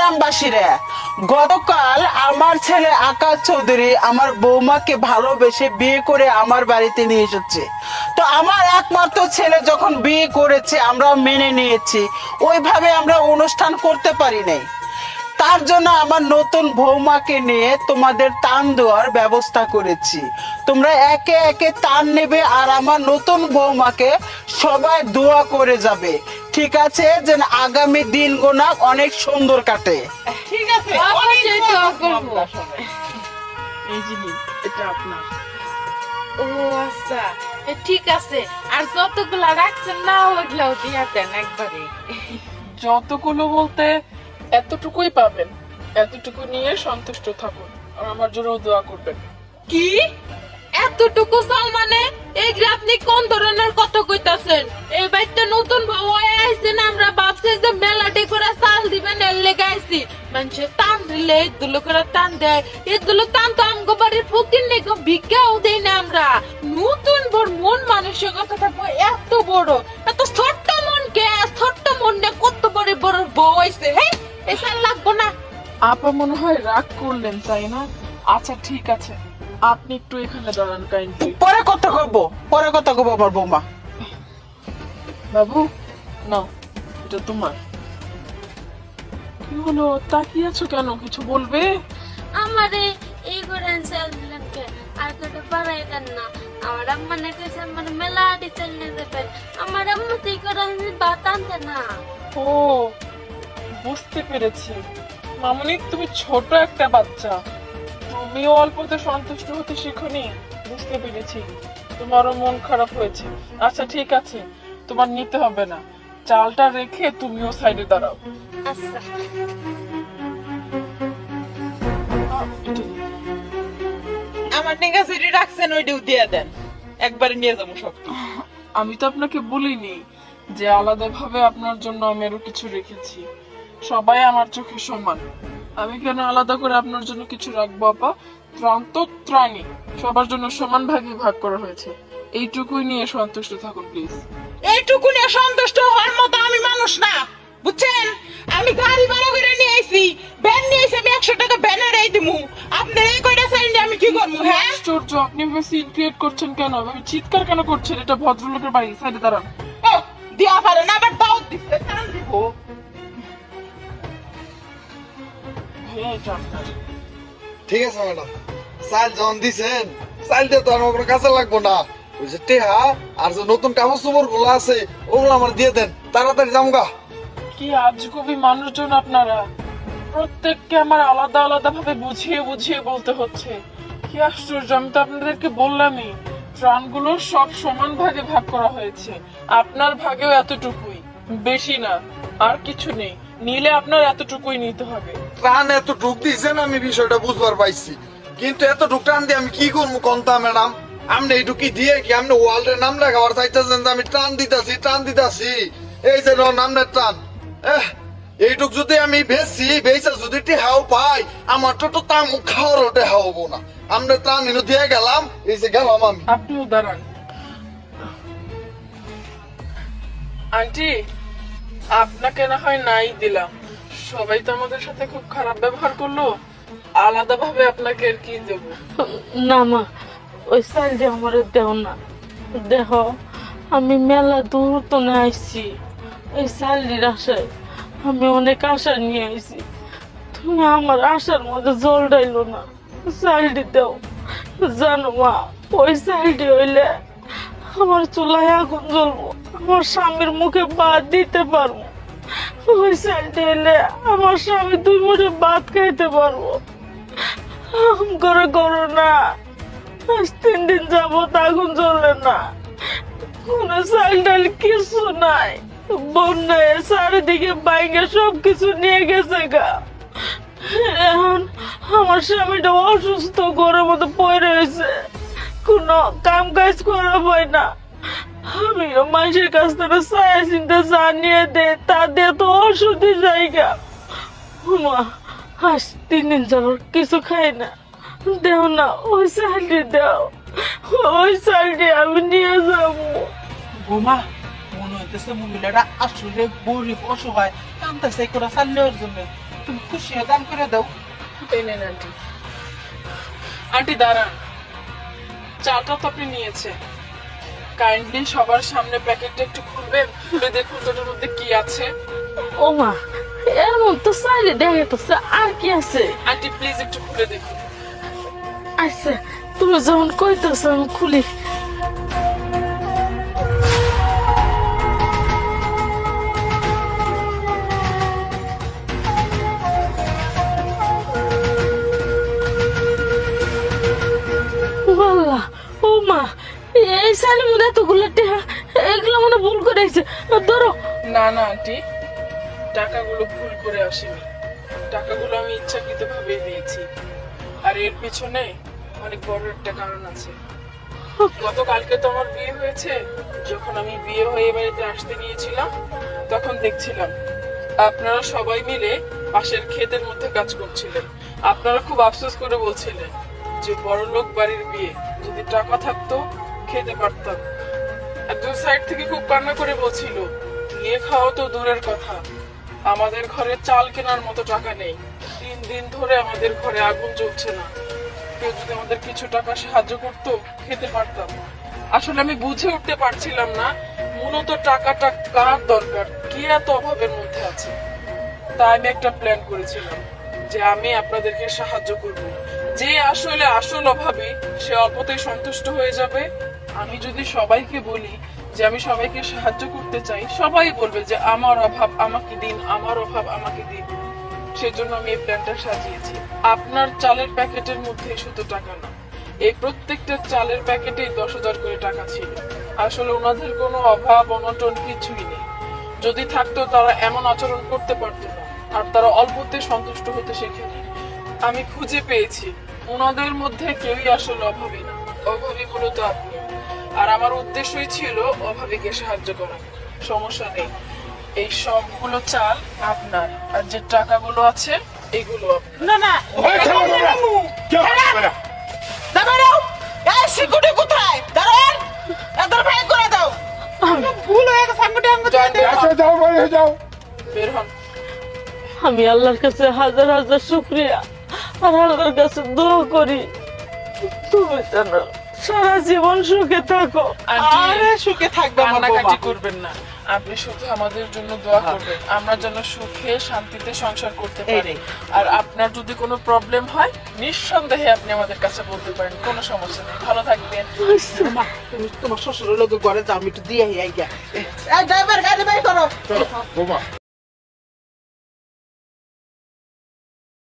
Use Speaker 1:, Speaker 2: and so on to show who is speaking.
Speaker 1: গ্রামবাসীরা, গতকাল আমার ছেলে আকাশ চৌধুরী আমার বৌমাকে ভালোবেসে বিয়ে করে আমার বাড়িতে নিয়ে এসেছে। তো আমার একমাত্র ছেলে যখন বিয়ে করেছে আমরা মেনে নিয়েছি, ওইভাবে আমরা অনুষ্ঠান করতে পারি নাই। তার জন্য আমার নতুন বৌমাকে নিয়ে তোমাদের তান দেওয়ার ব্যবস্থা করেছি। তোমরা একে একে তান নেবে আর আমার নতুন বৌমাকে সবাই দোয়া করে যাবে, ঠিক আছে? যেন আগামী দিনগুলো অনেক সুন্দর কাটে।
Speaker 2: ঠিক আছে,
Speaker 3: অবশ্যই দোয়া করবো।
Speaker 2: এই যে নিন, এটা আপনার।
Speaker 3: ও আচ্ছা, ঠিক আছে। আর যতগুলা রাখছেন না ওইগুলাও দিয়া দেন একবারে।
Speaker 2: যতগুলো বলতে এতটুকুই পাবেন, এতটুকু নিয়ে সন্তুষ্ট থাকুন আর আমার জন্য দোয়া করবেন।
Speaker 3: কি এতটুকু চাল মানে? এইগুলা আপনি কোন ধরনের কথা কইতাছেন? এই বাড়িতে নতুন বউ হয়ে আইছেন, আমরা ভাবছি যে মেলাটি করে চাল দিবেন, এর লেগে আইছি। মানুষের টান দিলে দুলো করে টান দেয়, এই দুলো টান তো আমগো বাড়ির ফকির নেই, ভিক্ষাও দেই না আমরা। নতুন বড় মন মানসিকতা থাকবো এত বড়, এত ছোট্ট মন কে? ছোট্ট মন নিয়ে কত বড় বড় বউ হইছে। হ্যাঁ, এই চাল লাগবো না।
Speaker 2: আপা মনে হয় রাগ করলেন, তাই না? আচ্ছা ঠিক আছে, আপনি একটু এখানে দাঁড়ান কাইন্ডলি।
Speaker 1: পরে কথা কবো, পরে কথা কবো আমার বৌমা।
Speaker 2: বাবু নাও, এটা তোমার। কি হলো, তাকিয়ে আছো কেন? কিছু বলবে?
Speaker 4: আমারে এই করে চাল দিলেন কে? আর কটা বাড়াই দেন না। আমার আম্মা না কইছে আমার মেলা আটি চাল নিয়ে দেবেন। আমার আম্মা তুই করে ভাত আনতে না।
Speaker 2: ও, বুঝতে পেরেছি। মামনি, তুমি ছোট একটা বাচ্চা, তুমিও অল্পতে সন্তুষ্ট হতে শিখোনি। বুঝতে পেরেছি, তোমারও মন খারাপ হয়েছে। আচ্ছা ঠিক আছে, তোমার নিতে হবে না। চালটা রেখে তুমিও সাইডে দাঁড়াও।
Speaker 4: আচ্ছা,
Speaker 2: এটা নিয়ে।
Speaker 5: আমার নিগা যেটি রাখছেন ওইটাও দিয়ে দেন, একবারে নিয়ে যাবো সব।
Speaker 2: আমি তো আপনাকে বলিনি যে আলাদাভাবে আপনার জন্য আমি আরো কিছু রেখেছি। সবাই আমার চোখে সমান, আমি কেন আলাদা করে আপনার জন্য কিছু রাখবো আপা? ত্রাণ তো ত্রাণই, সবার জন্য সমান ভাগে ভাগ করা হয়েছে। এইটুকুই নিয়ে সন্তুষ্ট থাকুন প্লিজ।
Speaker 5: এইটুকু নিয়ে সন্তুষ্ট হওয়ার মতো আমি মানুষ না, বুঝছেন? আমি গাড়ি ভাড়া করে নিয়ে আইছি, ভ্যান নিয়ে আইছি, আমি 100 টাকা ভ্যানের এই দিমু। আপনার এই কয়টা চাই নিয়ে আমি কি করবো? হ্যাঁ,
Speaker 2: আশ্চর্য, আপনি এভাবে সিন ক্রিয়েট করছেন কেন? এভাবে চিৎকার কেন করছেন? এটা ভদ্রলোকের বাড়ি, সাইডে দাঁড়ান।
Speaker 5: ও, দিয়া পারে না, আবার দাওয়াত দিচ্ছে, টান দিব।
Speaker 2: ভাইয়া, এটা আপনার।
Speaker 6: ঠিক আছে ম্যাডাম, চাল যখন দিছেন, চাল দিয়ে তো আর আমার কোনো কাজে লাগবো না। ওই যে টেহা আর যে নতুন কাগজ চোপড় গুলো আছে ওগুলো আমার দিয়ে দেন, তাড়াতাড়ি যামগা।
Speaker 2: কি আজগুবি মানুষজন আপনারা! প্রত্যেককে আমার আলাদা আলাদা ভাবে বুঝিয়ে বুঝিয়ে বলতে হচ্ছে। কি আশ্চর্য! আমি তো আপনাদেরকে বললামই, ত্রাণগুলো সব সমান ভাগে ভাগ করা হয়েছে। আপনার ভাগেও এতটুকুই, বেশি না, আর কিছু নেই। নিলে আপনার এতটুকুই নিতে হবে।
Speaker 6: ত্রাণ এত ঢুক দিয়েছেন, আমি বিষয়টা বুঝবার পাইছি, কিন্তু এত ঢুক টান দিয়ে আমি কি করবো কন্তা ম্যাডাম? আপনি এইটুকি দিয়ে কি আপনি ওয়ার্ল্ডের নাম লেখাবার চাইতেছেন যে আমি ত্রাণ দিতাছি ত্রাণ দিতাছি? এই যে নামনের ত্রাণ, এইটুক যদি আমি বেচা যদি টেহাও পাই, আমার তো তাম খাওয়ারও টেহা হবো না। আমরা ত্রাণ নিয়ে দিয়ে গেলাম, এই যে গেলাম আমি।
Speaker 2: আপনিও দাঁড়ান। আন্টি, আপনাকে না হয় নাই দিলাম, সবাই তো আমাদের সাথে খুব খারাপ ব্যবহার করলো, আলাদা ভাবে আপনাকে আর কি দেবো?
Speaker 3: না মা, ওই চালটি আমার দেও না। দেহ, আমি মেলা দূর তো না আইছি, ওই চালটির আশায় আমি অনেক আশা নিয়ে আইছি। তুমি আমার আশার মধ্যে জল ডাইলো না, চালটি দেও। জানো মা, ওই চালটি হইলে আমার চুলায় আগুন জ্বলবো, আমার স্বামীর মুখে ভাত দিতে পারবো। ওই চালটি হইলে আমার স্বামী 2 মুঠো ভাত খাইতে পারবো। করে করো না, আজ 3 দিন যাবত আগুন জ্বলে না, কোনো চাল ডাল কিছু নাই। বন্যায় চারিদিকে বাইরে সবকিছু নিয়ে গেছে গা। এখন আমার স্বামীটা অসুস্থ, ঘরের মতো পড়ে রয়েছে, কোনো কাম কাজ করা হয় না। আমিও মানুষের কাছ থেকে চাই চিন্তা জানিয়ে দে, তা দিয়ে তো ওষুধই জায়গা। মা, আজ 3 দিন যাব কিছু খাই না, দেও না ওই চালটি দেও, ওই চালটি আমি নিয়ে যাবো।
Speaker 1: বৌমা, মনে হইতেছে মহিলাটা আসলে গরিব অসহায়, কামতেছে করে চাল নেওয়ার জন্য। তুমি খুশি হয়ে দান করে দাও।
Speaker 2: এই নেন আন্টি। আন্টি দাঁড়ান, চাটা তো আপনি নিয়েছেন, কাইন্ডলি সবার সামনে প্যাকেটটা একটু খুলবেন, খুলে দেখুন তো ওটার মধ্যে কি আছে।
Speaker 3: ও মা, এর মধ্যে চাইলে দেখা তো আর কি আছে?
Speaker 2: আন্টি প্লিজ একটু খুলে দেখুন।
Speaker 3: আচ্ছা, তুমি যখন কইতেছ আমি খুলি। আল্লাহ, ও মা, এই সালের মধ্যে এতগুলো টেহা, এগুলো মানে ভুল করে আইছে। ধরো।
Speaker 2: না না আন্টি, টাকাগুলো ভুল করে আসেনি, টাকাগুলো আমি ইচ্ছাকৃত ভাবে দিয়েছি। আর এর পিছনে অনেক বড় একটা কারণ আছে। গতকালকে তো আমার বিয়ে হয়েছে, যখন আমি বিয়ে হয়ে এ বাড়িতে আসতে নিয়েছিলাম তখন দেখছিলাম আপনারা সবাই মিলে পাশের ক্ষেতের মধ্যে কাজ করছিলেন। আপনারা খুব আফসোস করে বলছিলেন যে বড় লোক বাড়ির বিয়ে, যদি টাকা থাকতো খেতে পারতাম। আর দু সাইড থেকে খুব কান্না করে বলছিল নিয়ে খাওয়া তো দূরের কথা, আমাদের ঘরে চাল কেনার মতো টাকা নেই, 3 দিন ধরে আমাদের ঘরে আগুন জ্বলছে না, কেউ যদি আমাদের কিছু টাকা সাহায্য করতো খেতে পারতাম। আসলে আমি বুঝে উঠতে পারছিলাম না মূলত টাকাটা কার দরকার, কে এত অভাবের মধ্যে আছে। তাই আমি একটা প্ল্যান করেছিলাম যে আমি আপনাদেরকে সাহায্য করব। যে আসলে আসল অভাবী সে অল্পতেই সন্তুষ্ট হয়ে যাবে। আমি যদি সবাইকে বলি যে আমি সবাইকে সাহায্য করতে চাই, সবাই বলবে যে আমার অভাব আমাকে দিন, আমার অভাব আমাকে দিন। সেজন্য আমি এই প্ল্যানটা সাজিয়েছি। আপনার চালের প্যাকেটের মধ্যে শুধু টাকা না, এই প্রত্যেকটা চালের প্যাকেটেই 10,000 করে টাকা ছিল। আসলে ওনাদের কোনো অভাব অনটন কিছুই নেই, যদি থাকতো তারা এমন আচরণ করতে পারতো না, আর তারা অল্পতে সন্তুষ্ট হতে শেখেনি। আমি খুঁজে পেয়েছি ওনাদের মধ্যে কেউই আসলে অভাবী না, অভাবী মূলত আপনি। আর আমার উদ্দেশ্যই ছিল অভাবীকে সাহায্য করা। সমস্যা নেই, এই সবগুলো চাল আপনার, আর যে টাকাগুলো আছে এগুলো আপনার।
Speaker 1: না না, দাঁড়াও, এই সিকিউরিটি কোথায়? দাঁড়ান, এদের ভাই করে দাও। ভুল হয়ে গেছে, আঙ্গুটি
Speaker 2: বের হন।
Speaker 3: আমি আল্লাহর কাছে হাজার হাজার শুকরিয়া আর আল্লাহর কাছে দোয়া করি তুমি যেন সারা জীবন সুখে থাকো।
Speaker 1: আরে সুখে থাকবে আমার
Speaker 2: কান্নাকাটি
Speaker 1: বৌমা।
Speaker 2: করবেন না, আপনি শুধু আমাদের জন্য দোয়া করবেন, আমরা যেন সুখে শান্তিতে সংসার করতে
Speaker 1: এই
Speaker 2: পারি।
Speaker 1: রে।
Speaker 2: আর আপনার যদি কোনো প্রবলেম হয় নিঃসন্দেহে আপনি আমাদের কাছে বলতে পারেন, কোনো সমস্যা নেই। ভালো থাকবেন।
Speaker 1: মা, তুমি তোমার শ্বশুরের লোক ঘরে যাও, আমি একটু দিয়ে আই গিয়া। এই ড্রাইভার গাড়ি বাই করো।